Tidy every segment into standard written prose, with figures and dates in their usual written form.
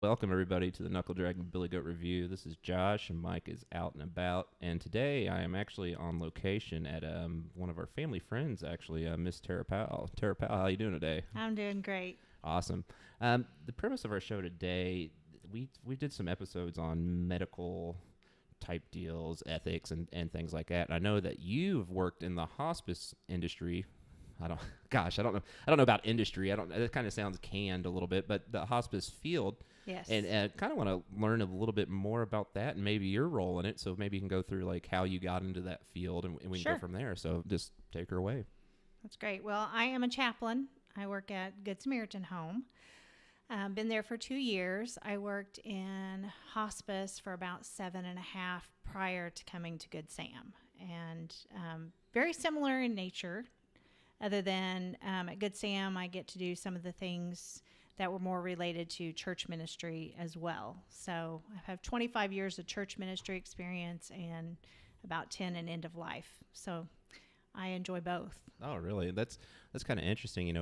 Welcome, everybody, to the Knuckle Draggin Billy Goat review. This is Josh, and Mike is out and about. And today I am actually on location at one of our family friends, actually, Miss Tara Powell. Tara Powell, how you doing today? I'm doing great. Awesome. The premise of our show today, we did some episodes on medical type deals, ethics, and things like that. And I know that you've worked in the hospice industry. I don't know about industry. It kind of sounds canned a little bit, but the hospice field. Yes. And kind of want to learn a little bit more about that and maybe your role in it. So maybe you can go through like how you got into that field and we can go from there. So just take her away. That's great. Well, I am a chaplain. I work at Good Samaritan Home. Been there for 2 years. I worked in hospice for about 7.5 prior to coming to Good Sam. And very similar in nature, other than at Good Sam, I get to do some of the things that were more related to church ministry as well. So I have 25 years of church ministry experience and about 10 in end of life. So I enjoy both. Oh, really? That's kind of interesting,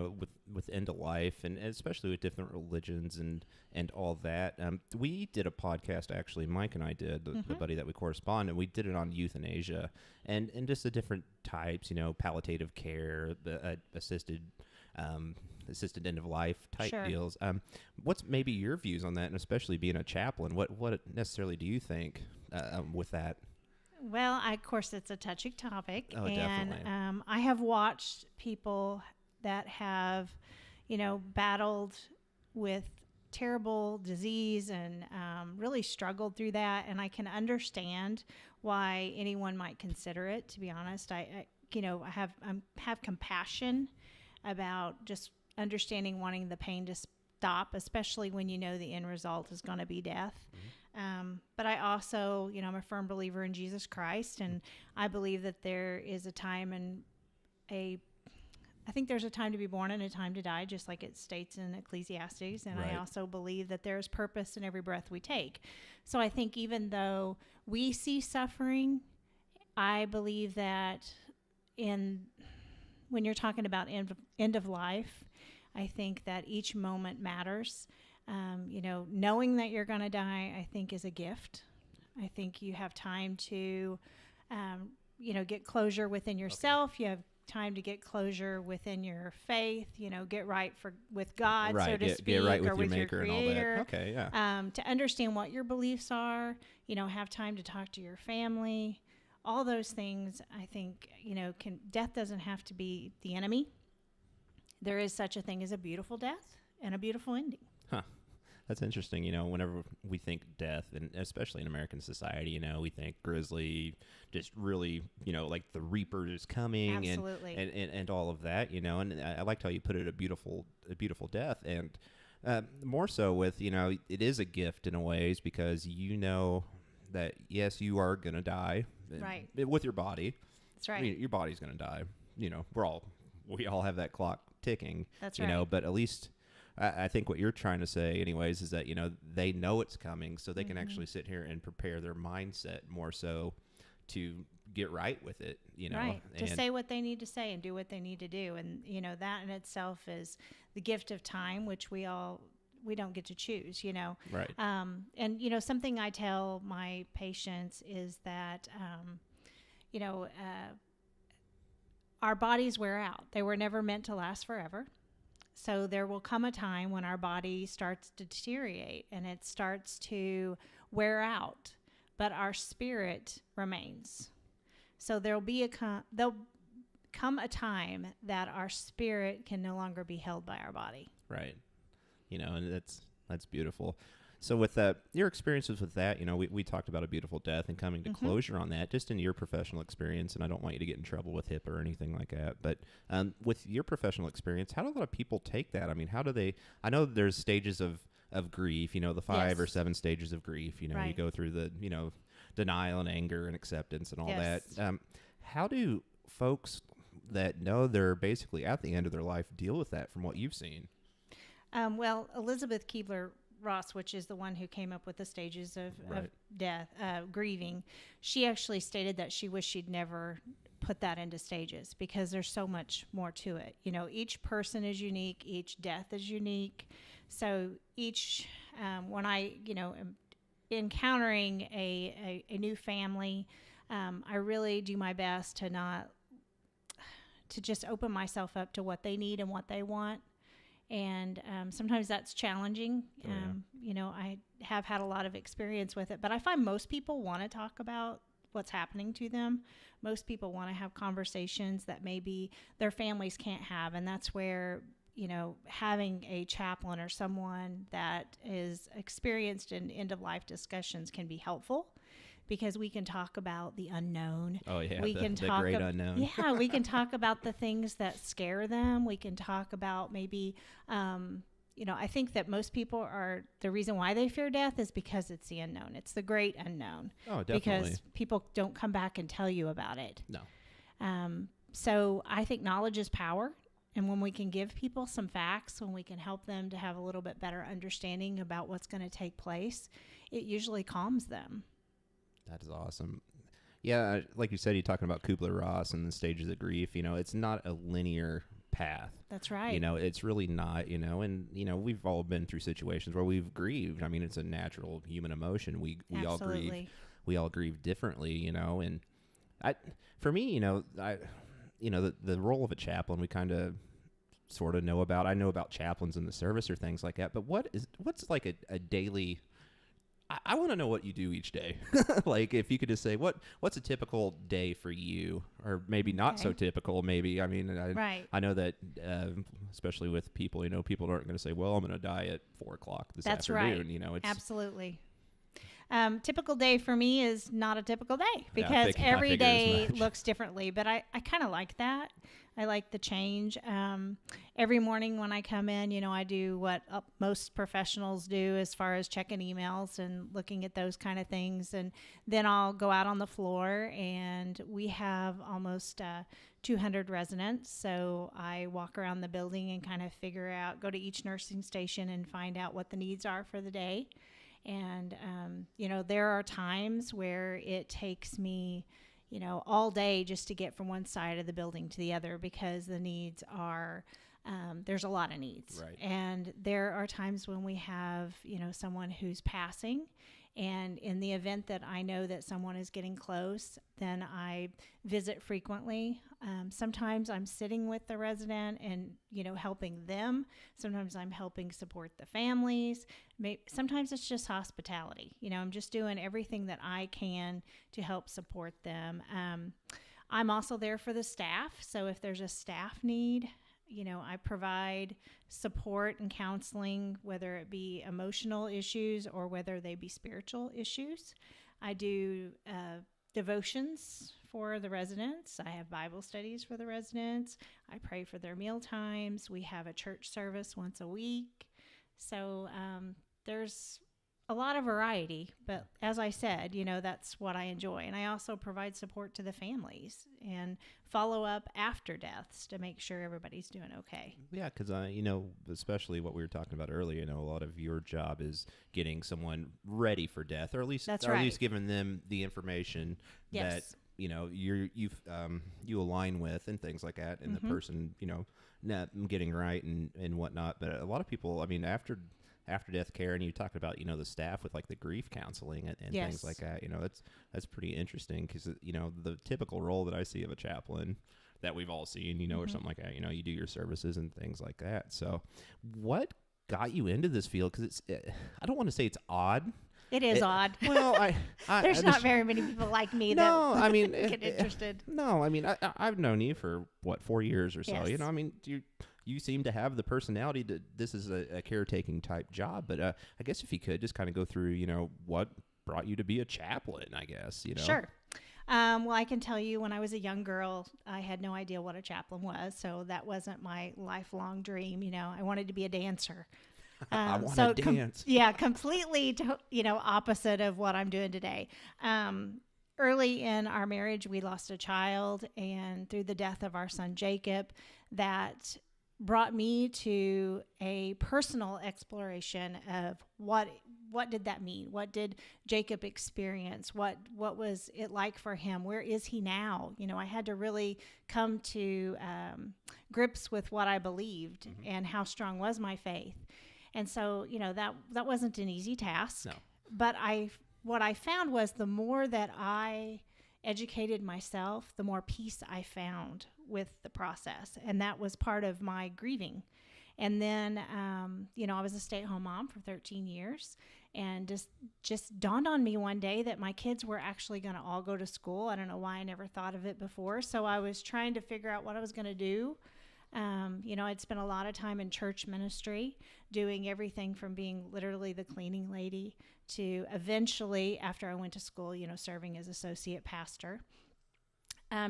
with end of life and especially with different religions and all that. We did a podcast, actually, Mike and I did, the buddy that we correspond, and we did it on euthanasia and just the different types, palliative care, the assisted end of life type deals. What's maybe your views on that, and especially being a chaplain? What necessarily do you think with that? Well, of course, it's a touchy topic. Oh, and definitely. I have watched people that have, battled with terrible disease and really struggled through that. And I can understand why anyone might consider it. To be honest, I have compassion about just understanding wanting the pain to stop, especially when the end result is going to be death. But I also, I'm a firm believer in Jesus Christ, and I believe that there is a time I think there's a time to be born and a time to die, just like it states in Ecclesiastes. And Right. I also believe that there's purpose in every breath we take. So I think even though we see suffering, I believe that when you're talking about end of life, I think that each moment matters. Knowing that you're going to die, I think, is a gift. I think you have time to, get closure within yourself. Okay. You have time to get closure within your faith. Get right with God, right. so to speak, get right with or your with maker your and all creator. that. Okay, yeah. To understand what your beliefs are. Have time to talk to your family. All those things, I think, death doesn't have to be the enemy. There is such a thing as a beautiful death and a beautiful ending. Huh. That's interesting. Whenever we think death, and especially in American society, we think grisly, just really, like the Reaper is coming. Absolutely. And all of that, and I liked how you put it, a beautiful death. And more so with, it is a gift in a ways, because that, yes, you are going to die. Right. With your body. That's right. I mean, your body's going to die. We all have that clock ticking. That's right. But at least I think what you're trying to say anyways is that, they know it's coming, so they can actually sit here and prepare their mindset more so to get right with it, Right. To say what they need to say and do what they need to do. And, that in itself is the gift of time, which we don't get to choose, Right. And, something I tell my patients is that, our bodies wear out. They were never meant to last forever. So there will come a time when our body starts to deteriorate and it starts to wear out, but our spirit remains. So there'll come a time that our spirit can no longer be held by our body. Right. And that's beautiful. So with your experiences with that, we talked about a beautiful death and coming to closure on that, just in your professional experience. And I don't want you to get in trouble with HIPAA or anything like that. But with your professional experience, how do a lot of people take that? I mean, how do they? I know there's stages of grief. The 5 or 7 stages of grief. Right. You go through the denial and anger and acceptance and all Yes. that. How do folks that know they're basically at the end of their life deal with that, from what you've seen? Well, Elizabeth Kubler-Ross, which is the one who came up with the stages of death, grieving, she actually stated that she wished she'd never put that into stages, because there's so much more to it. Each person is unique, each death is unique. So each When I, am encountering a new family, I really do my best to just open myself up to what they need and what they want. And sometimes that's challenging. I have had a lot of experience with it, but I find most people want to talk about what's happening to them. Most people want to have conversations that maybe their families can't have. And that's where, having a chaplain or someone that is experienced in end-of-life discussions can be helpful, because we can talk about the unknown. Oh, yeah, we can the talk great unknown. Yeah, we can talk about the things that scare them. We can talk about maybe, I think that most people the reason why they fear death is because it's the unknown. It's the great unknown. Oh, definitely. Because people don't come back and tell you about it. No. So I think knowledge is power. And when we can give people some facts, when we can help them to have a little bit better understanding about what's going to take place, it usually calms them. That is awesome. Yeah, like you said, you're talking about Kubler-Ross and the stages of grief. It's not a linear path. That's right. It's really not, and, we've all been through situations where we've grieved. I mean, it's a natural human emotion. We all grieve. We all grieve differently, and for me, the role of a chaplain, we kind of sort of know about. I know about chaplains in the service or things like that, but what's like a daily... I want to know what you do each day. Like, if you could just say, what's a typical day for you, or maybe not so typical, maybe. I mean, I know that, especially with people, people aren't going to say, well, I'm going to die at 4:00 this That's afternoon. Right. It's absolutely. Typical day for me is not a typical day, because every day looks differently, but I kind of like that. I like the change. Every morning when I come in, I do what most professionals do as far as checking emails and looking at those kind of things. And then I'll go out on the floor, and we have almost 200 residents. So I walk around the building and kind of go to each nursing station and find out what the needs are for the day. And, there are times where it takes me, all day just to get from one side of the building to the other, because the needs are, there's a lot of needs. Right. And there are times when we have, someone who's passing. And in the event that I know that someone is getting close, then I visit frequently. Sometimes I'm sitting with the resident and, helping them. Sometimes I'm helping support the families. Sometimes it's just hospitality. I'm just doing everything that I can to help support them. I'm also there for the staff. So if there's a staff need, I provide support and counseling, whether it be emotional issues or whether they be spiritual issues. I do devotions for the residents. I have Bible studies for the residents. I pray for their meal times. We have a church service once a week. So there's a lot of variety, but as I said, that's what I enjoy. And I also provide support to the families and follow up after deaths to make sure everybody's doing okay. Yeah, because, especially what we were talking about earlier, a lot of your job is getting someone ready for death, or at least That's or right. at least giving them the information that, you align with and things like that, and the person, not getting right and whatnot. But a lot of people, I mean, after death care, and you talked about the staff with like the grief counseling and things like that, that's pretty interesting, because the typical role that I see of a chaplain that we've all seen, or something like that, you do your services and things like that. So what got you into this field? Because I don't want to say it's odd. It is odd. Well, there's not very many people like me that get interested. No, I mean, I've known you for 4 years or so. Yes. I mean, you seem to have the personality that this is a caretaking type job. But I guess if you could just kind of go through, what brought you to be a chaplain, I guess, Sure. Well, I can tell you, when I was a young girl, I had no idea what a chaplain was. So that wasn't my lifelong dream. I wanted to be a dancer. I want to dance. Completely, opposite of what I'm doing today. Early in our marriage, we lost a child, and through the death of our son, Jacob, that brought me to a personal exploration of what did that mean? What did Jacob experience? What was it like for him? Where is he now? I had to really come to grips with what I believed and how strong was my faith. And so, that wasn't an easy task. No. But what I found was the more that I educated myself, the more peace I found with the process. And that was part of my grieving. And then, I was a stay-at-home mom for 13 years, and just dawned on me one day that my kids were actually going to all go to school. I don't know why I never thought of it before. So I was trying to figure out what I was going to do. I'd spent a lot of time in church ministry, doing everything from being literally the cleaning lady to eventually, after I went to school, serving as associate pastor.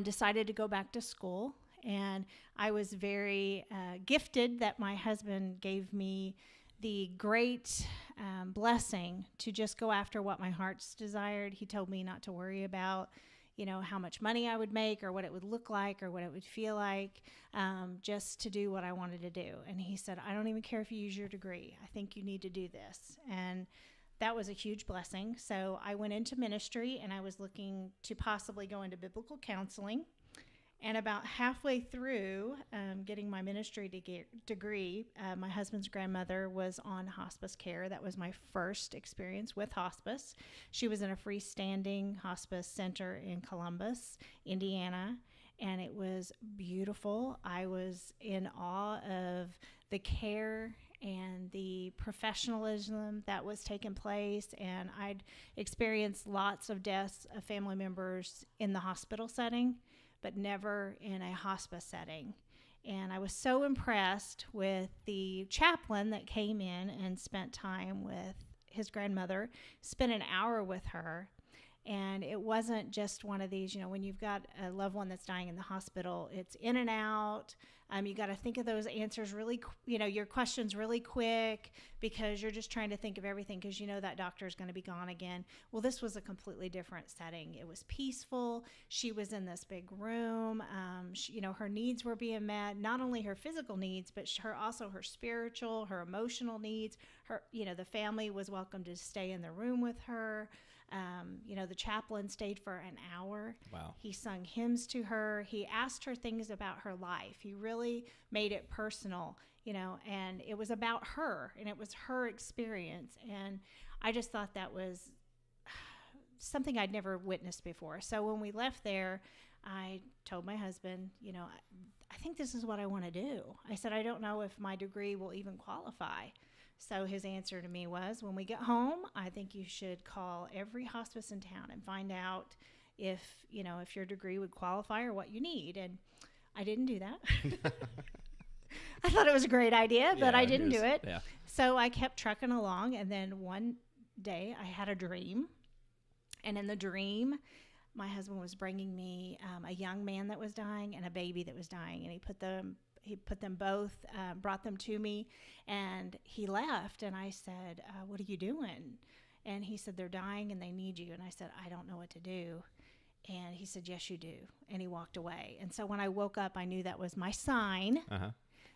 Decided to go back to school. And I was very gifted that my husband gave me the great blessing to just go after what my heart's desired. He told me not to worry about, how much money I would make or what it would look like or what it would feel like, just to do what I wanted to do. And he said, I don't even care if you use your degree. I think you need to do this. And that was a huge blessing. So I went into ministry, and I was looking to possibly go into biblical counseling. And about halfway through getting my ministry degree, my husband's grandmother was on hospice care. That was my first experience with hospice. She was in a freestanding hospice center in Columbus, Indiana, and it was beautiful. I was in awe of the care and the professionalism that was taking place, and I'd experienced lots of deaths of family members in the hospital setting, but never in a hospice setting. And I was so impressed with the chaplain that came in and spent time with his grandmother, spent an hour with her. And it wasn't just one of these, when you've got a loved one that's dying in the hospital, it's in and out. You got to think of those answers really, your questions really quick, because you're just trying to think of everything, because that doctor is going to be gone again. Well, this was a completely different setting. It was peaceful. She was in this big room. Her needs were being met, not only her physical needs, but also her spiritual, her emotional needs. The family was welcome to stay in the room with her. The chaplain stayed for an hour. Wow. He sung hymns to her. He asked her things about her life. He really made it personal, and it was about her, and it was her experience. And I just thought that was something I'd never witnessed before. So when we left there, I told my husband, I think this is what I want to do. I said, I don't know if my degree will even qualify. So his answer to me was, when we get home, I think you should call every hospice in town and find out if your degree would qualify or what you need. And I didn't do that. I thought it was a great idea, but I didn't do it. Yeah. So I kept trucking along. And then one day I had a dream. And in the dream, my husband was bringing me a young man that was dying and a baby that was dying. And he put them both, brought them to me, and he left. And I said, what are you doing? And he said, they're dying and they need you. And I said, I don't know what to do. And he said, yes, you do. And he walked away. And so when I woke up, I knew that was my sign. Uh-huh.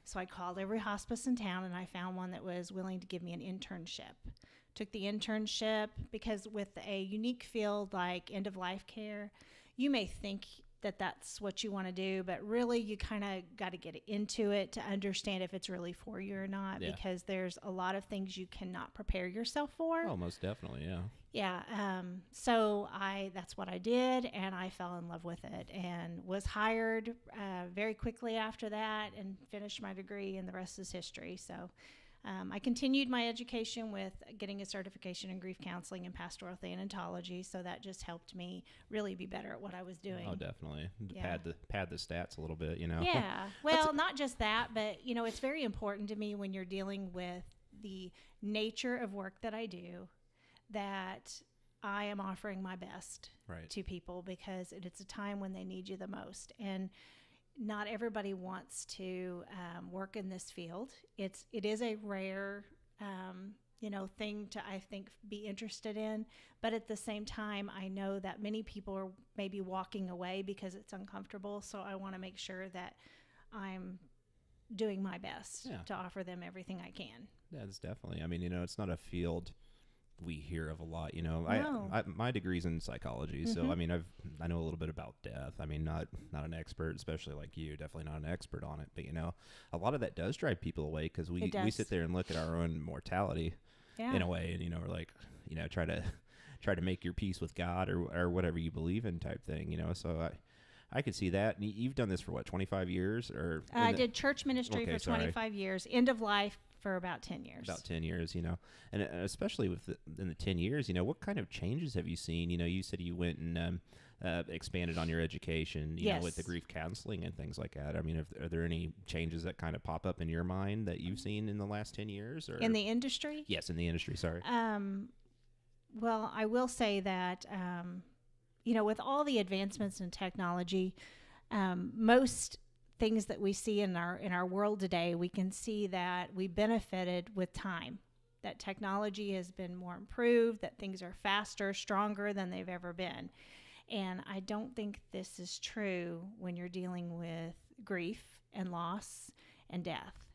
So I called every hospice in town, and I found one that was willing to give me an internship. Took the internship, because with a unique field like end-of-life care, you may think that that's what you want to do, but really you kind of got to get into it to understand if it's really for you or not, because there's a lot of things you cannot prepare yourself for. Oh, most definitely, yeah. Yeah, so that's what I did, and I fell in love with it and was hired very quickly after that and finished my degree, and the rest is history. So I continued my education with getting a certification in grief counseling and pastoral thanatology, so that just helped me really be better at what I was doing. Oh, definitely. Yeah. Pad the stats a little bit, Yeah. Well, not just that, but, it's very important to me when you're dealing with the nature of work that I do, that I am offering my best to people, because it's a time when they need you the most. And not everybody wants to work in this field. It is a rare, thing to, I think, be interested in. But at the same time, I know that many people are maybe walking away because it's uncomfortable. So I want to make sure that I'm doing my best to offer them everything I can. Yeah, it's definitely. I mean, it's not a field we hear of a lot. No. My degree's in psychology, so I mean I know a little bit about death. I mean not an expert, especially like you, definitely not an expert on it, but a lot of that does drive people away because we sit there and look at our own mortality in a way, and we're like try to make your peace with God or whatever you believe in type thing. So I could see that. And you've done this for what, 25 years? Or I did church ministry for 25 years, end of life for about 10 years. About 10 years, and especially in the 10 years, what kind of changes have you seen? You said you went and expanded on your education, yes. with the grief counseling and things like that. I mean, are there any changes that kind of pop up in your mind that you've seen in the last 10 years? Or? In the industry? Yes, in the industry, sorry. Well, I will say that, with all the advancements in technology, most things that we see in our world today, we can see that we benefited with time, that technology has been more improved, that things are faster, stronger than they've ever been. And I don't think this is true when you're dealing with grief and loss and death.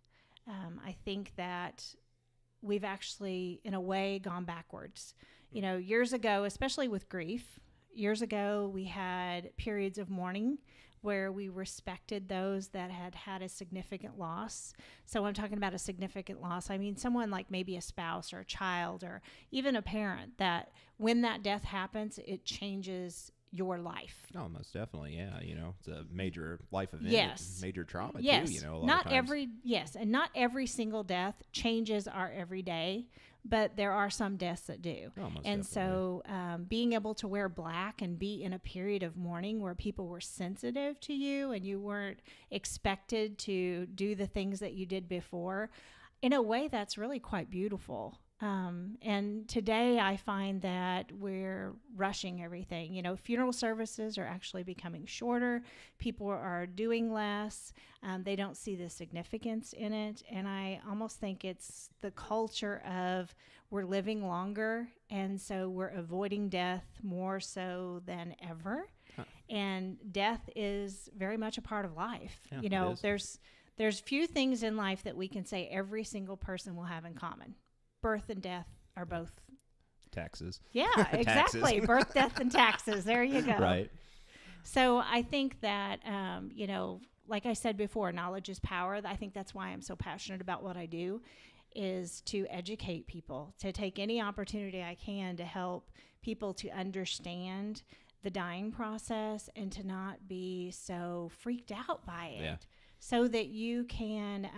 I think that we've actually, in a way, gone backwards. Years ago, especially with grief, years ago we had periods of mourning where we respected those that had had a significant loss. So when I'm talking about a significant loss, I mean someone like maybe a spouse or a child or even a parent, that when that death happens, it changes your life. Oh, most definitely. Yeah. It's a major life event. Yes. Major trauma yes. too, a lot not of times. And not every single death changes our everyday, but there are some deaths that do. Oh, most and definitely. So being able to wear black and be in a period of mourning where people were sensitive to you and you weren't expected to do the things that you did before, in a way that's really quite beautiful. And today I find that we're rushing everything. Funeral services are actually becoming shorter. People are doing less. They don't see the significance in it. And I almost think it's the culture of we're living longer, and so we're avoiding death more so than ever. Huh. And death is very much a part of life. Yeah, There's few things in life that we can say every single person will have in common. Birth and death are both taxes. Yeah, exactly. Birth, death, and taxes. There you go. Right. So I think that, like I said before, knowledge is power. I think that's why I'm so passionate about what I do, is to educate people, to take any opportunity I can to help people to understand the dying process and to not be so freaked out by it, so that you can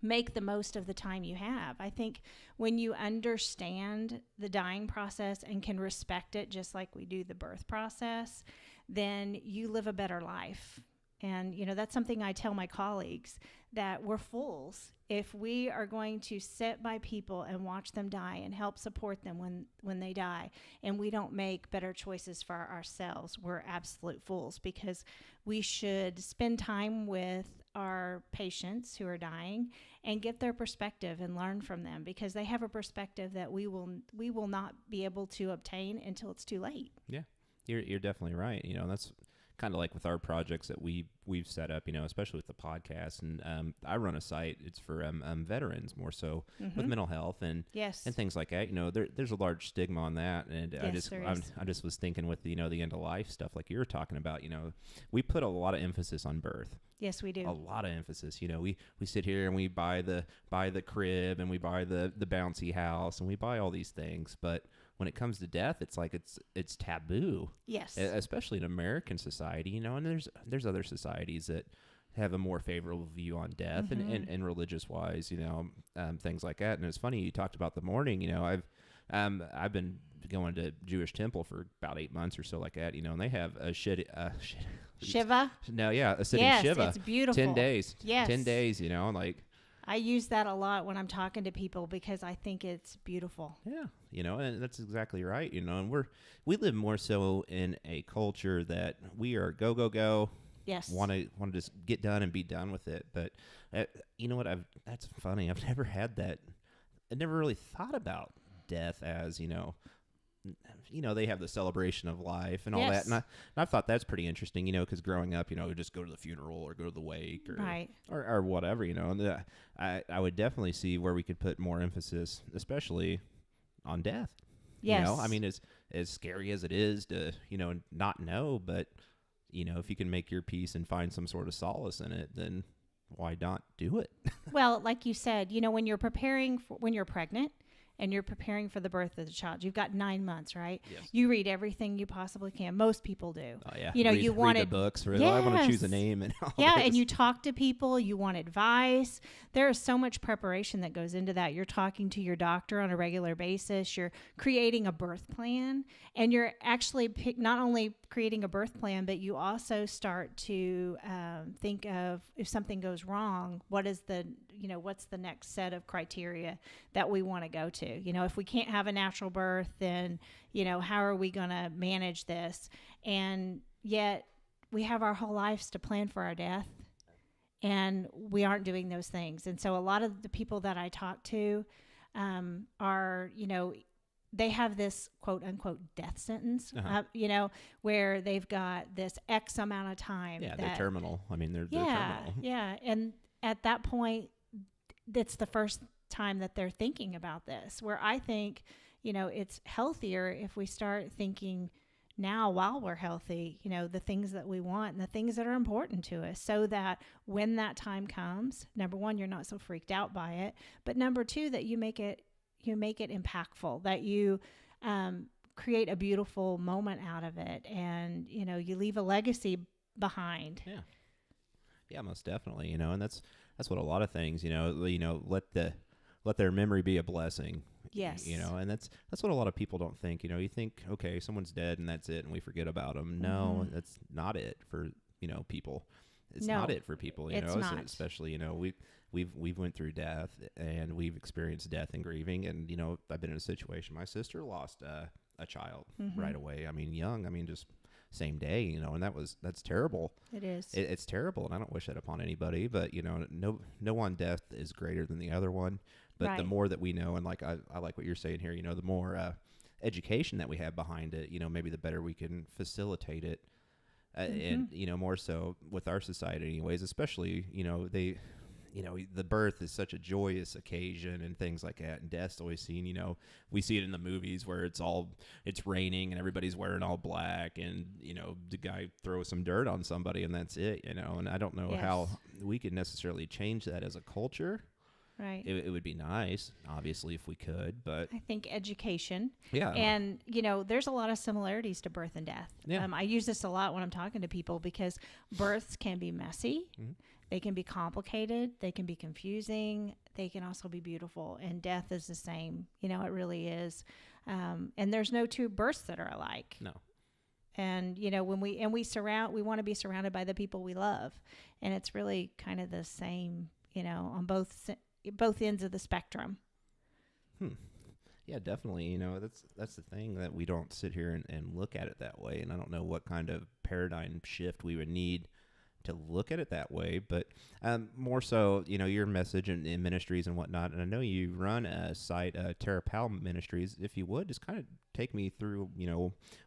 make the most of the time you have. I think when you understand the dying process and can respect it just like we do the birth process, then you live a better life. And, that's something I tell my colleagues, that we're fools if we are going to sit by people and watch them die and help support them when they die, and we don't make better choices for ourselves. We're absolute fools, because we should spend time with our patients who are dying and get their perspective and learn from them, because they have a perspective that we will not be able to obtain until it's too late. Yeah, you're definitely right. That's kind of like with our projects that we've set up, especially with the podcast. And I run a site. It's for veterans more so, with mental health and things like that. There's a large stigma on that, and I just was thinking with the end of life stuff like you were talking about. We put a lot of emphasis on birth. Yes, we do. A lot of emphasis. We sit here and we buy the crib, and we buy the bouncy house, and we buy all these things, but when it comes to death, it's like it's taboo. Yes. Especially in American society, and there's other societies that have a more favorable view on death and religious wise, things like that. And it's funny you talked about the mourning. I've been going to Jewish temple for about 8 months or so like that, and they have a Shiva? No, yeah, a sitting Shiva. Yes, it's beautiful. 10 days. Yes. 10 days, like. I use that a lot when I'm talking to people because I think it's beautiful. Yeah, and that's exactly right. And we live more so in a culture that we are go go go. Yes. Want to just get done and be done with it. But you know what? That's funny. I've never had that. I never really thought about death as they have the celebration of life and all that. And I've thought that's pretty interesting, because growing up, we just go to the funeral or go to the wake or whatever, and I would definitely see where we could put more emphasis, especially on death. Yes. I mean, as scary as it is to, not know, but, if you can make your peace and find some sort of solace in it, then why not do it? Well, like you said, when you're when you're pregnant and you're preparing for the birth of the child, you've got 9 months, right? Yes. You read everything you possibly can. Most people do. Oh, yeah. You want read the books. I want to choose a name and all Yeah, this. and you talk to people. You want advice. There is so much preparation that goes into that. You're talking to your doctor on a regular basis. You're creating a birth plan, and you're actually not only creating a birth plan, but you also start to think of, if something goes wrong, what's the next set of criteria that we want to go to? If we can't have a natural birth, then, how are we going to manage this? And yet we have our whole lives to plan for our death, and we aren't doing those things. And so a lot of the people that I talk to are, they have this quote unquote death sentence, where they've got this X amount of time. Yeah, they're terminal. I mean, they're terminal. Yeah. And at that point, that's the first time that they're thinking about this, where I think, it's healthier if we start thinking now while we're healthy, the things that we want and the things that are important to us, so that when that time comes, number one, you're not so freaked out by it, but number two, that you make it impactful, that you create a beautiful moment out of it, and you leave a legacy behind. Yeah, most definitely. And that's what a lot of things, let their memory be a blessing. Yes. And that's what a lot of people don't think. You think, okay, someone's dead and that's it, and we forget about them. No, that's not it for people. It's not it for people. It's not. Especially we've went through death, and we've experienced death and grieving. And I've been in a situation. My sister lost a child right away. I mean, young. I mean, just same day. And that's terrible. It is. It's terrible, and I don't wish that upon anybody. But no one death is greater than the other one. But right. The more that we know, and like I like what you're saying here, the more education that we have behind it, maybe the better we can facilitate it. And, more so with our society anyways, especially, the birth is such a joyous occasion and things like that. And death's always seen, we see it in the movies where it's raining and everybody's wearing all black, and, the guy throws some dirt on somebody and that's it, and I don't know how we could necessarily change that as a culture. Right. It would be nice, obviously, if we could, but I think education. Yeah. And, there's a lot of similarities to birth and death. Yeah. I use this a lot when I'm talking to people, because births can be messy. Mm-hmm. They can be complicated. They can be confusing. They can also be beautiful. And death is the same. It really is. And there's no two births that are alike. No. And, when we want to be surrounded by the people we love. And it's really kind of the same, on both ends of the spectrum. Yeah, definitely. That's the thing, that we don't sit here and look at it that way. And I don't know what kind of paradigm shift we would need to look at it that way. But more so, your message and ministries and whatnot. And I know you run a site, Powell Ministries. If you would, just kind of take me through,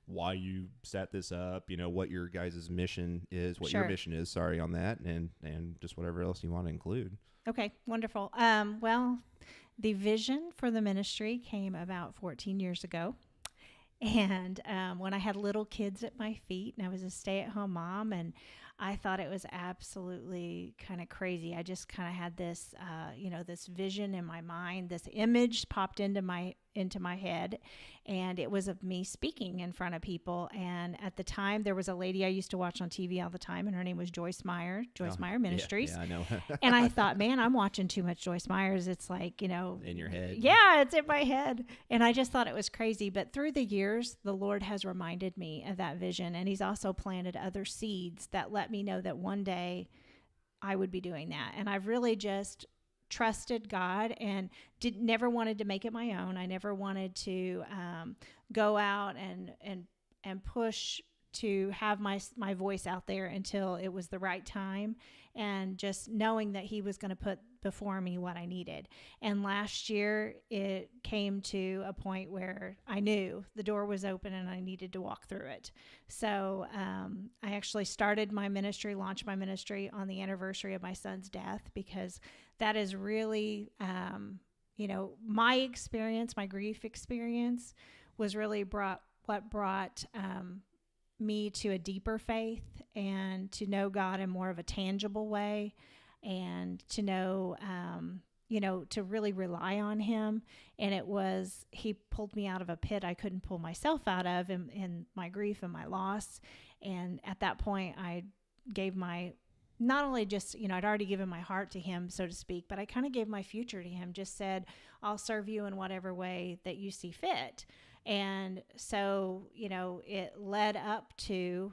why you set this up, what your guys' mission is, what your mission is, on that, and just whatever else you want to include. Okay, wonderful. Well, the vision for the ministry came about 14 years ago. And when I had little kids at my feet, and I was a stay-at-home mom, and I thought it was absolutely kind of crazy. I just kind of had this, this vision in my mind. This image popped into my head, and it was of me speaking in front of people. And at the time, there was a lady I used to watch on TV all the time, and her name was Joyce Meyer Ministries. Yeah, I know. And I thought, man, I'm watching too much Joyce Myers. It's like, in your head. Yeah, it's in my head. And I just thought it was crazy. But through the years, the Lord has reminded me of that vision. And he's also planted other seeds that let me know that one day I would be doing that. And I've really just trusted God and never wanted to make it my own. I never wanted to go out and push to have my voice out there until it was the right time, and just knowing that he was going to put before me what I needed. And last year it came to a point where I knew the door was open and I needed to walk through it. So I actually launched my ministry on the anniversary of my son's death, because that is really my experience, my grief experience was really brought me to a deeper faith and to know God in more of a tangible way, and to know, to really rely on him. And he pulled me out of a pit I couldn't pull myself out of in my grief and my loss. And at that point, I gave not only just, I'd already given my heart to him, so to speak, but I kind of gave my future to him, just said, I'll serve you in whatever way that you see fit. And so, it led up to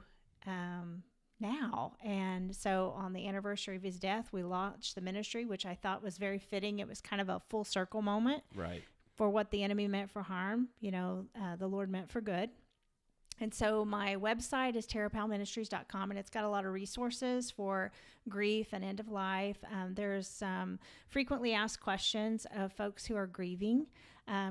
now. And so on the anniversary of his death, we launched the ministry, which I thought was very fitting. It was kind of a full circle moment. Right. For what the enemy meant for harm, the Lord meant for good. And so my website is TaraPowellMinistries.com, and it's got a lot of resources for grief and end of life. There's some frequently asked questions of folks who are grieving.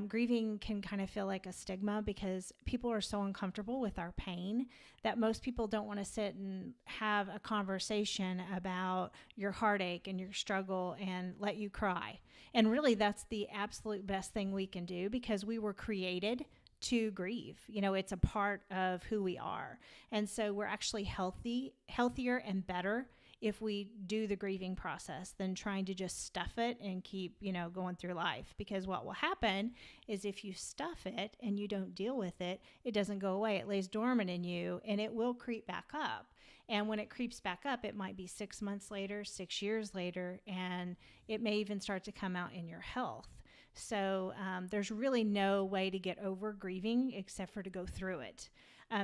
Grieving can kind of feel like a stigma because people are so uncomfortable with our pain that most people don't want to sit and have a conversation about your heartache and your struggle and let you cry. And really, that's the absolute best thing we can do, because we were created to grieve. It's a part of who we are. And so we're actually healthier and better if we do the grieving process than trying to just stuff it and keep, going through life. Because what will happen is if you stuff it and you don't deal with it, it doesn't go away. It lays dormant in you, and it will creep back up. And when it creeps back up, it might be 6 months later, 6 years later, and it may even start to come out in your health. So there's really no way to get over grieving except for to go through it.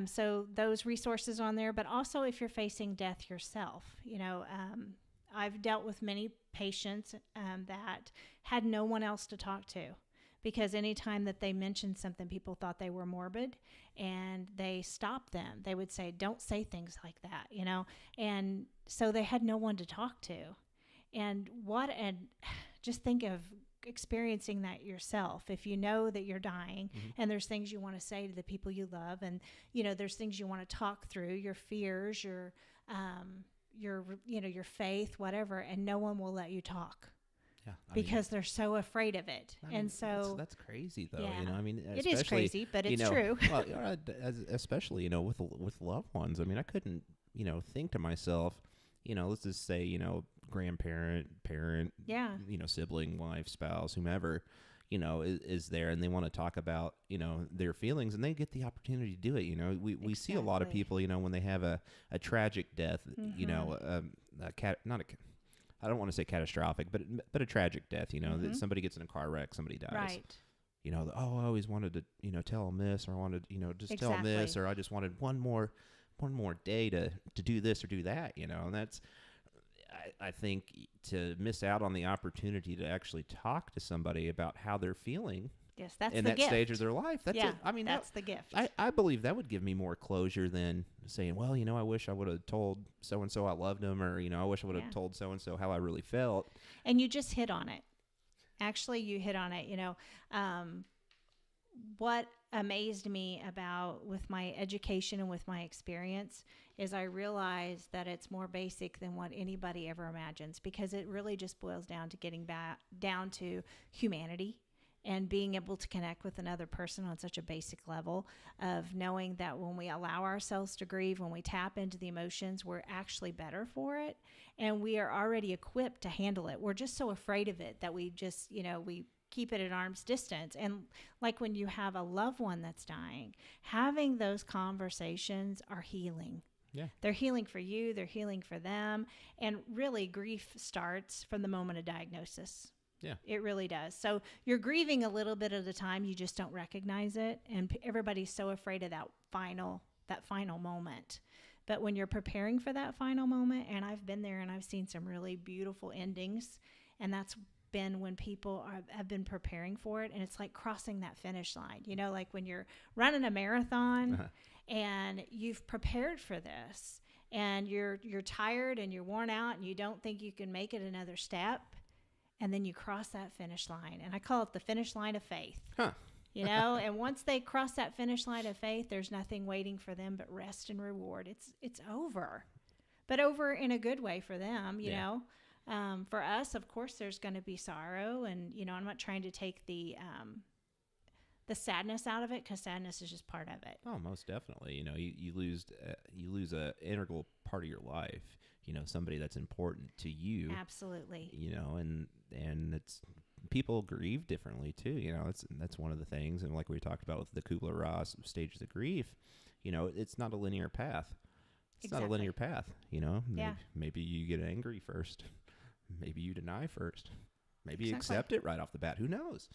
So those resources on there, but also if you're facing death yourself, I've dealt with many patients that had no one else to talk to, because anytime that they mentioned something, people thought they were morbid, and they stopped them. They would say, don't say things like that, and so they had no one to talk to. And just think of experiencing that yourself. If you know that you're dying, and there's things you want to say to the people you love, and there's things you want to talk through, your fears, your faith, whatever, and no one will let you talk. Yeah, because they're so afraid of it. And so that's crazy, though. Yeah. It is crazy, but it's true. Well, especially with loved ones. I couldn't think to myself, let's just say grandparent, parent, sibling, wife, spouse, whomever, is there, and they want to talk about, their feelings, and they get the opportunity to do it. We see a lot of people, when they have a tragic death, I don't want to say catastrophic, but a tragic death, that somebody gets in a car wreck, somebody dies. Right. I always wanted to, tell them this, or I wanted, just tell them this, or I just wanted one more day to do this or do that, and that's, I think, to miss out on the opportunity to actually talk to somebody about how they're feeling. Yes, that's in the that gift. Stage of their life. That's it. That's the gift. I believe that would give me more closure than saying, well, I wish I would have told so-and-so I loved them, or, I wish I would have told so-and-so how I really felt. And you just hit on it. Actually, you hit on it. What amazed me with my education and with my experience is I realized that it's more basic than what anybody ever imagines, because it really just boils down to getting back down to humanity and being able to connect with another person on such a basic level of knowing that when we allow ourselves to grieve, when we tap into the emotions, we're actually better for it, and we are already equipped to handle it. We're just so afraid of it that we just, we keep it at arm's distance. And like when you have a loved one that's dying, having those conversations are healing. Yeah. They're healing for you, they're healing for them. And really, grief starts from the moment of diagnosis. Yeah. It really does. So you're grieving a little bit at a time, you just don't recognize it. And everybody's so afraid of that final moment. But when you're preparing for that final moment, and I've been there and I've seen some really beautiful endings, and that's been when people have been preparing for it, and it's like crossing that finish line, like when you're running a marathon and you've prepared for this, and you're tired and you're worn out and you don't think you can make it another step, and then you cross that finish line, and I call it the finish line of faith. And once they cross that finish line of faith, there's nothing waiting for them but rest and reward. It's over, but over in a good way for them, you know. For us, of course, there's going to be sorrow, and I'm not trying to take the sadness out of it, because sadness is just part of it. Oh, most definitely. You lose a integral part of your life. Somebody that's important to you. Absolutely. And it's people grieve differently too. That's one of the things. And like we talked about with the Kubler-Ross stages of grief, it's not a linear path. It's Exactly. not a linear path. Yeah. Maybe you get angry first. Maybe you deny first. Maybe you Exactly. accept it right off the bat. Who knows?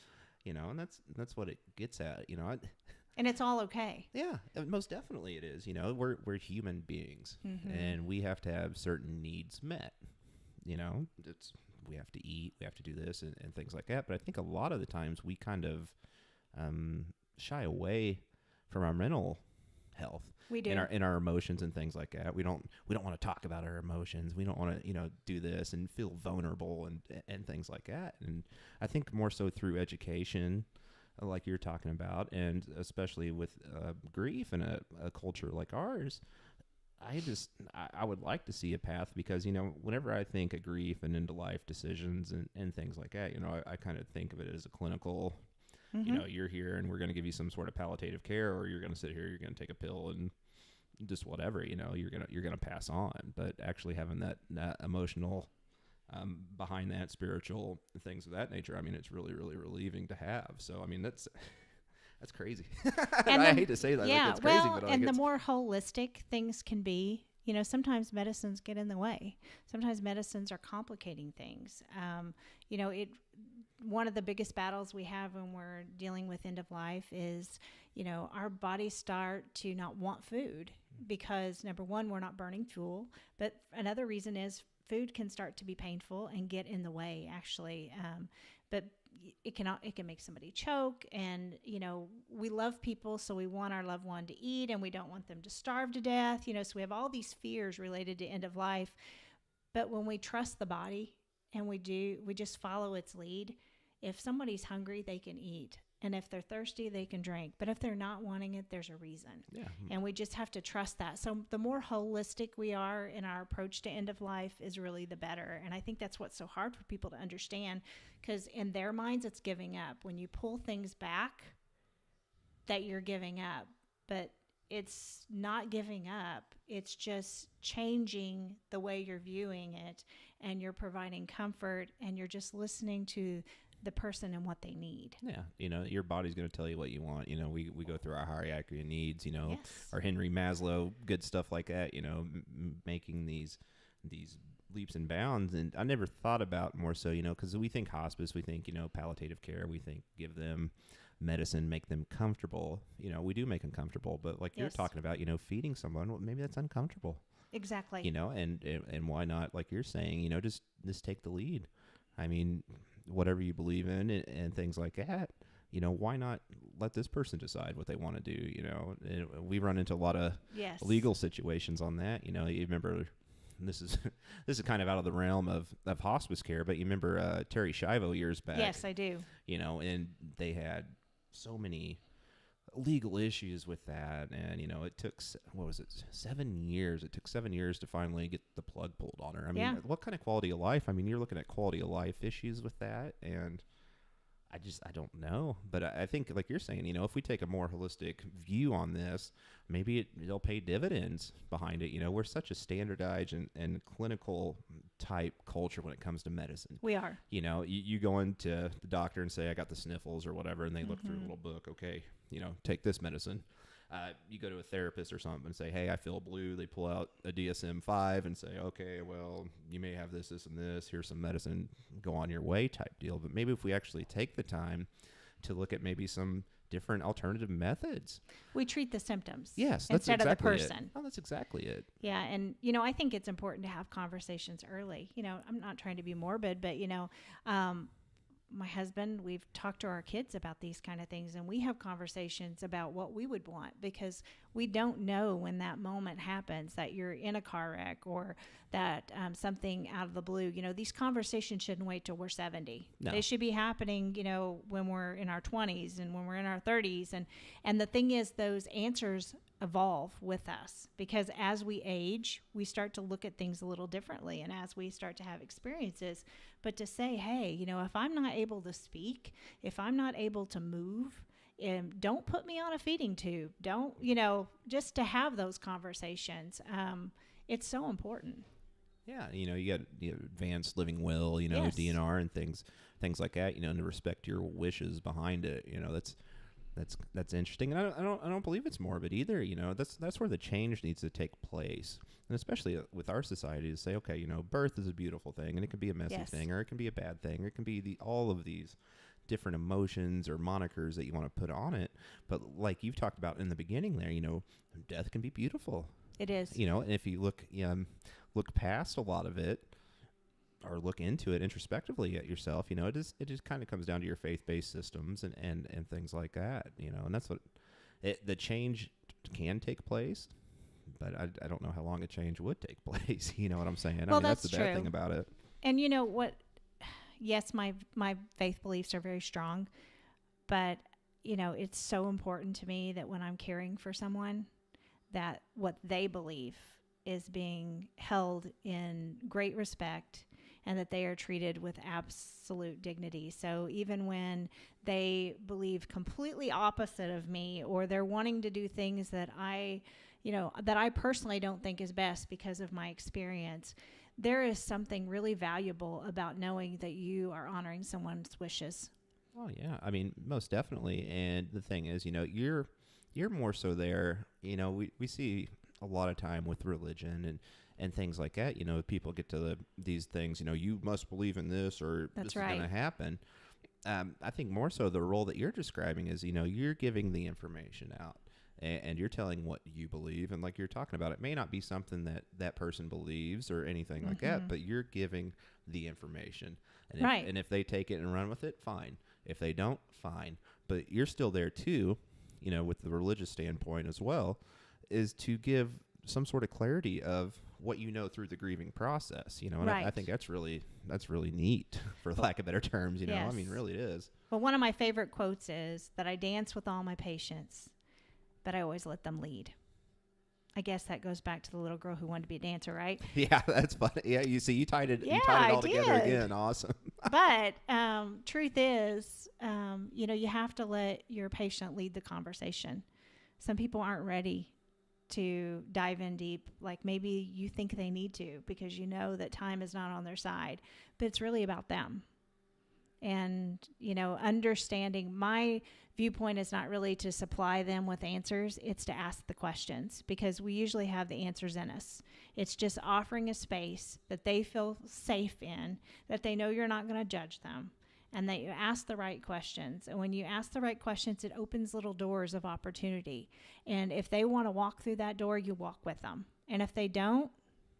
And that's what it gets at. And it's all okay. Yeah, most definitely it is. We're human beings, and we have to have certain needs met. We have to eat, we have to do this, and things like that. But I think a lot of the times we kind of shy away from our mental health. We do. In our emotions and things like that. We don't want to talk about our emotions. We don't want to do this and feel vulnerable and things like that. And I think more so through education, like you're talking about, and especially with grief in a culture like ours, I would like to see a path, because whenever I think of grief and into life decisions and things like that, I kind of think of it as a clinical. You're here and we're going to give you some sort of palliative care, or you're going to sit here, you're going to take a pill and just whatever, you're going to pass on. But actually having that emotional behind that, spiritual things of that nature, it's really, really relieving to have. So, that's crazy. And I hate to say that. Yeah, it's crazy, but and the more holistic things can be, sometimes medicines get in the way. Sometimes medicines are complicating things. One of the biggest battles we have when we're dealing with end of life is, our bodies start to not want food because, number one, we're not burning fuel. But another reason is food can start to be painful and get in the way, actually. But it can make somebody choke, and we love people, so we want our loved one to eat, and we don't want them to starve to death. So we have all these fears related to end of life. But when we trust the body and we just follow its lead, if somebody's hungry, they can eat. And if they're thirsty, they can drink. But if they're not wanting it, there's a reason. Yeah. And we just have to trust that. So the more holistic we are in our approach to end of life is really the better. And I think that's what's so hard for people to understand, because in their minds, it's giving up. When you pull things back, that you're giving up. But it's not giving up. It's just changing the way you're viewing it, and you're providing comfort, and you're just listening to the person and what they need. Yeah. Your body's going to tell you what you want. We go through our hierarchy of needs, Yes. our Henry Maslow, good stuff like that, making these leaps and bounds. And I never thought about more so, because we think hospice, we think, palliative care, we think give them medicine, make them comfortable. We do make them comfortable, but like you're talking about, feeding someone, well, maybe that's uncomfortable. Exactly. And why not, like you're saying, just take the lead. Whatever you believe in and things like that, why not let this person decide what they want to do? And we run into a lot of legal situations on that. You remember, this is kind of out of the realm of hospice care, but you remember Terry Schiavo years back. Yes, I do. And they had so many legal issues with that, and it took 7 years. It took 7 years to finally get the plug pulled on her. What kind of quality of life? You're looking at quality of life issues with that, and I don't know. But I think, like you're saying, if we take a more holistic view on this, maybe it'll pay dividends behind it. We're such a standardized and clinical type culture when it comes to medicine. We are. You go into the doctor and say, I got the sniffles or whatever, and they look through a little book. Okay, take this medicine. You go to a therapist or something and say, hey, I feel blue. They pull out a DSM-5 and say, okay, well, you may have this, this, and this. Here's some medicine. Go on your way type deal. But maybe if we actually take the time to look at maybe some different alternative methods. We treat the symptoms. Yes, that's instead exactly of the person. Oh, that's exactly it. Yeah, and, I think it's important to have conversations early. I'm not trying to be morbid, but, my husband, we've talked to our kids about these kind of things, and we have conversations about what we would want, because we don't know when that moment happens, that you're in a car wreck or that something out of the blue. These conversations shouldn't wait till we're 70. No. They should be happening, when we're in our 20s and when we're in our 30s. And the thing is, those answers evolve with us, because as we age, we start to look at things a little differently, and as we start to have experiences. But to say, hey, if I'm not able to speak, if I'm not able to move, don't put me on a feeding tube. Don't, just to have those conversations. It's so important. Yeah, you got advanced living will, Yes. DNR and things like that, and to respect your wishes behind it. That's interesting, and I don't believe it's morbid either. That's where the change needs to take place, and especially with our society, to say, okay, birth is a beautiful thing, and it can be a messy Yes. thing, or it can be a bad thing, or it can be all of these different emotions or monikers that you want to put on it. But like you've talked about in the beginning there, death can be beautiful. It is. And if you look past a lot of it, or look into it introspectively at yourself, it just kind of comes down to your faith-based systems and things like that, and that's what the change can take place, but I don't know how long a change would take place. You know what I'm saying? Well, that's the that's bad true. thing about it. And you know what? Yes, my faith beliefs are very strong, but it's so important to me that when I'm caring for someone, that what they believe is being held in great respect, and that they are treated with absolute dignity. So even when they believe completely opposite of me, or they're wanting to do things that I personally don't think is best because of my experience, there is something really valuable about knowing that you are honoring someone's wishes. Oh yeah, most definitely. And the thing is, you're more so there. We see a lot of time with religion and things like that. People get to these things. You must believe in this, or That's this right. is going to happen. I think more so the role that you're describing is, you're giving the information out. And you're telling what you believe, and like you're talking about, it may not be something that person believes or anything like that, but you're giving the information. And Right. And if they take it and run with it, fine. If they don't, fine. But you're still there too, with the religious standpoint as well, is to give some sort of clarity of what through the grieving process. And Right. I think that's really neat, for lack of better terms. Yes. Really it is. Well, one of my favorite quotes is that I dance with all my patients, but I always let them lead. I guess that goes back to the little girl who wanted to be a dancer, right? Yeah, that's funny. Yeah, you see, you tied it I all together did. again. Awesome. But truth is, you have to let your patient lead the conversation. Some people aren't ready to dive in deep, like maybe you think they need to, because that time is not on their side, but it's really about them. And, understanding my viewpoint is not really to supply them with answers. It's to ask the questions, because we usually have the answers in us. It's just offering a space that they feel safe in, that they know you're not going to judge them, and that you ask the right questions. And when you ask the right questions, it opens little doors of opportunity. And if they want to walk through that door, you walk with them. And if they don't,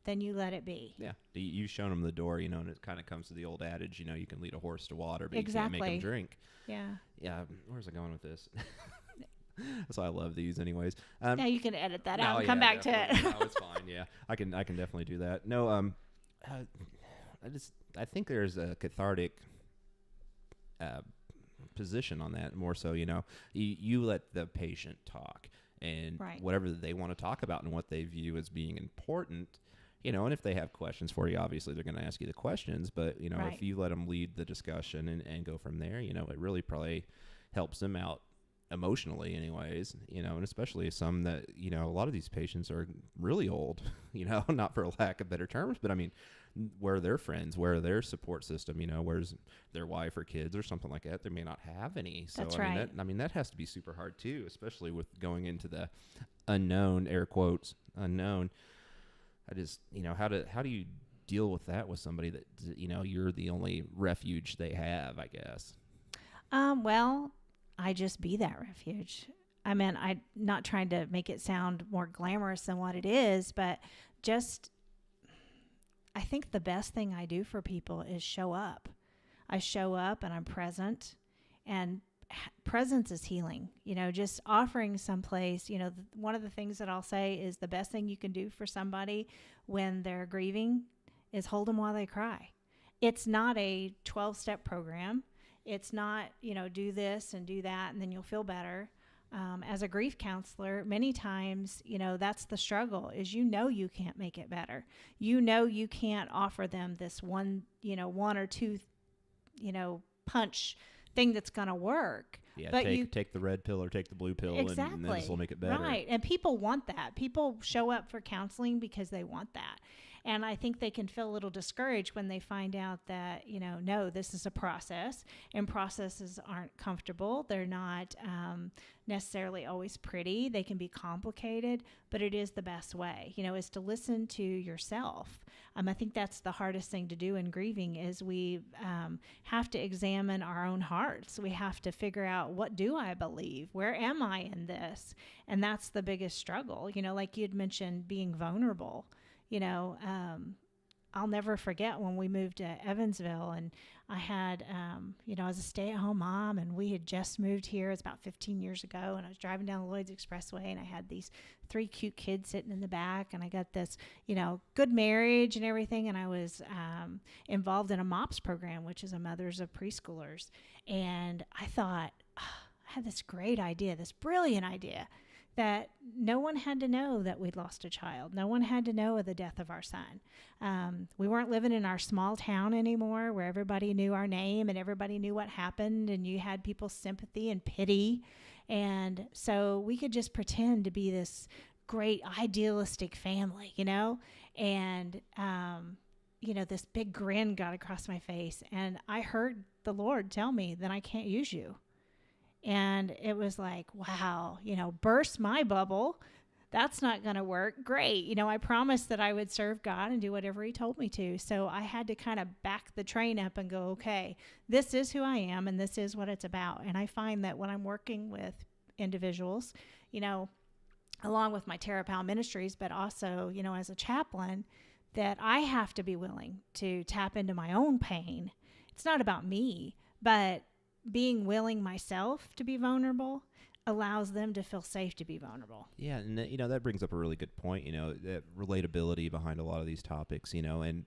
then you let it be. Yeah, you've shown them the door, and it kind of comes to the old adage, you can lead a horse to water, but Exactly. you can't make them drink. Yeah. Yeah, where's I going with this? That's why I love these anyways. Yeah, you can edit that out and come back to it. No, it's fine. Yeah, I can definitely do that. No, I think there's a cathartic position on that, more so, you let the patient talk, and Right. whatever they want to talk about and what they view as being important, and if they have questions for you, obviously they're going to ask you the questions, but, Right. if you let them lead the discussion and go from there, it really probably helps them out emotionally anyways, and especially some that, a lot of these patients are really old, not for lack of better terms, but where are their friends, where are their support system, where's their wife or kids or something like that? They may not have any. So That's right. That has to be super hard too, especially with going into the unknown, air quotes, unknown. I just, how do you deal with that with somebody that, you're the only refuge they have, I guess? Well, I just be that refuge. I'm not trying to make it sound more glamorous than what it is, but I think the best thing I do for people is show up. I show up and I'm present, and presence is healing. Just offering someplace, one of the things that I'll say is the best thing you can do for somebody when they're grieving is hold them while they cry. It's not a 12-step program. It's not, do this and do that and then you'll feel better. as a grief counselor, many times, that's the struggle is, you can't make it better. You can't offer them this one or two, punch thing that's going to work. Yeah, but take the red pill or take the blue pill, exactly. and then this will make it better. Right, and people want that. People show up for counseling because they want that. And I think they can feel a little discouraged when they find out that, no, this is a process, and processes aren't comfortable. They're not necessarily always pretty. They can be complicated, but it is the best way, is to listen to yourself. I think that's the hardest thing to do in grieving is we have to examine our own hearts. We have to figure out, what do I believe? Where am I in this? And that's the biggest struggle. Like you'd mentioned, being vulnerable. I'll never forget when we moved to Evansville, and I had, I was a stay-at-home mom, and we had just moved here. It's about 15 years ago, and I was driving down the Lloyd's Expressway, and I had these 3 cute kids sitting in the back, and I got this, good marriage and everything, and I was involved in a MOPS program, which is a Mothers of Preschoolers, and I thought, I had this great idea, this brilliant idea, that no one had to know that we'd lost a child. No one had to know of the death of our son. We weren't living in our small town anymore where everybody knew our name and everybody knew what happened and you had people's sympathy and pity. And so we could just pretend to be this great idealistic family, and, this big grin got across my face. And I heard the Lord tell me that I can't use you. And it was like, wow, burst my bubble. That's not going to work. Great. I promised that I would serve God and do whatever he told me to. So I had to kind of back the train up and go, okay, this is who I am and this is what it's about. And I find that when I'm working with individuals, along with my Powell ministries, but also, as a chaplain, that I have to be willing to tap into my own pain. It's not about me, but being willing myself to be vulnerable allows them to feel safe to be vulnerable. Yeah, and that brings up a really good point, that relatability behind a lot of these topics, and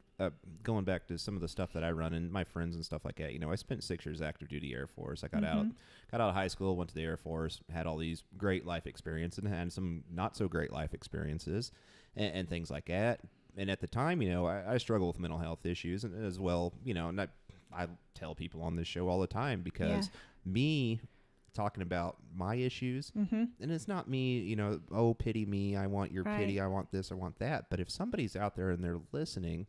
going back to some of the stuff that I run and my friends and stuff like that, I spent 6 years active duty Air Force. I got out of high school, went to the Air Force, had all these great life experiences and had some not so great life experiences and things like that. And at the time, I struggle with mental health issues and as well, and I tell people on this show all the time because me talking about my issues, and it's not me, oh, pity me, I want your pity, I want this, I want that. But if somebody's out there and they're listening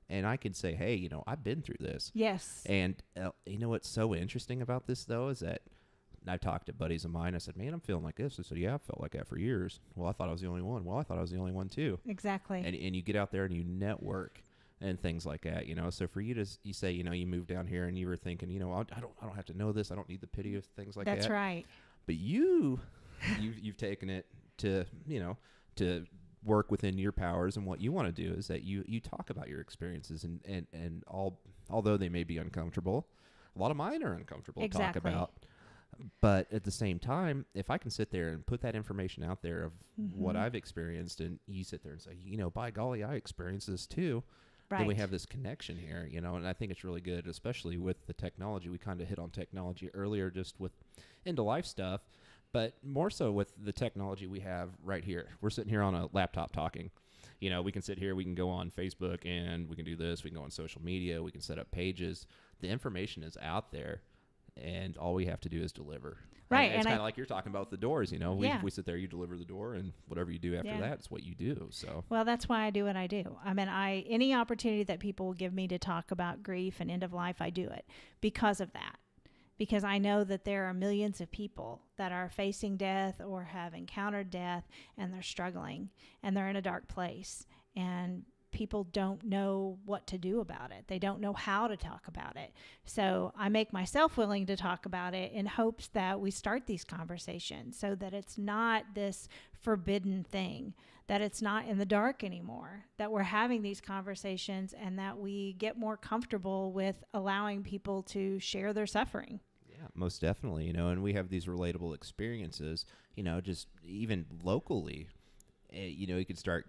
and I can say, hey, I've been through this. Yes. And what's so interesting about this, though, is that I talked to buddies of mine. I said, man, I'm feeling like this. They said, yeah, I've felt like that for years. Well, I thought I was the only one. Well, I thought I was the only one, too. Exactly. And you get out there and you network and things like that, So for you to, you say, you moved down here and you were thinking, I don't have to know this. I don't need the pity of things like that. That's right. But you've taken it to, to work within your powers, and what you want to do is that you talk about your experiences and although they may be uncomfortable, a lot of mine are uncomfortable to talk about. But at the same time, if I can sit there and put that information out there of what I've experienced, and you sit there and say, by golly, I experienced this too. Right. Then we have this connection here, and I think it's really good, especially with the technology. We kind of hit on technology earlier just with end-of-life stuff, but more so with the technology we have right here. We're sitting here on a laptop talking. We can sit here, we can go on Facebook, and we can do this. We can go on social media. We can set up pages. The information is out there, and all we have to do is deliver. Right. And it's kind of like you're talking about the doors, we sit there, you deliver the door, and whatever you do after that, it's what you do. So, well, that's why I do what I do. I mean, any opportunity that people will give me to talk about grief and end of life, I do it because of that. Because I know that there are millions of people that are facing death or have encountered death, and they're struggling and they're in a dark place, and people don't know what to do about it. They don't know how to talk about it. So I make myself willing to talk about it in hopes that we start these conversations so that it's not this forbidden thing, that it's not in the dark anymore, that we're having these conversations and that we get more comfortable with allowing people to share their suffering. Yeah, most definitely, and we have these relatable experiences, just even locally, you could start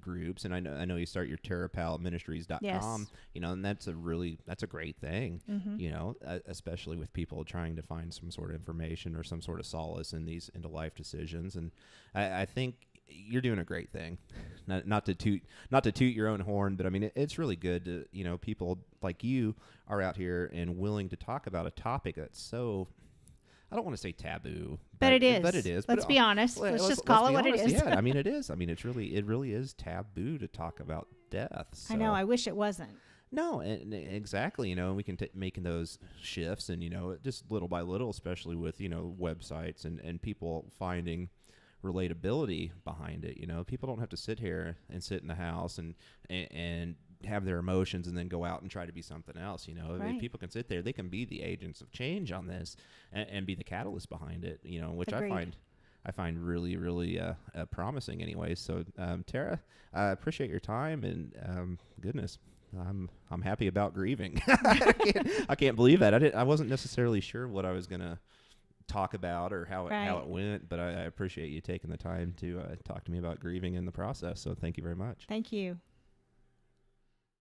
groups, and I know you start your terrapalministries.com, Yes. And that's a great thing, Mm-hmm. Especially with people trying to find some sort of information or some sort of solace in these into life decisions. And I think you're doing a great thing. Not to toot your own horn, but I mean it's really good to people like you are out here and willing to talk about a topic that's so, I don't want to say taboo, But it is. But it is. Let's be honest. Let's just call it what it is. Yeah, I mean it is. I mean it really is taboo to talk about death. So. I know. I wish it wasn't. No, exactly. We can making those shifts, and just little by little, especially with websites and people finding relatability behind it. People don't have to sit here and sit in the house and have their emotions and then go out and try to be something else. Right. If people can sit there, they can be the agents of change on this and be the catalyst behind it. Which Agreed. I find really, really promising. Anyway, so Tara, I appreciate your time, and goodness, I'm happy about grieving. I can't believe that. I wasn't necessarily sure what I was gonna talk about or how it went, but I appreciate you taking the time to talk to me about grieving in the process. So thank you very much. Thank you.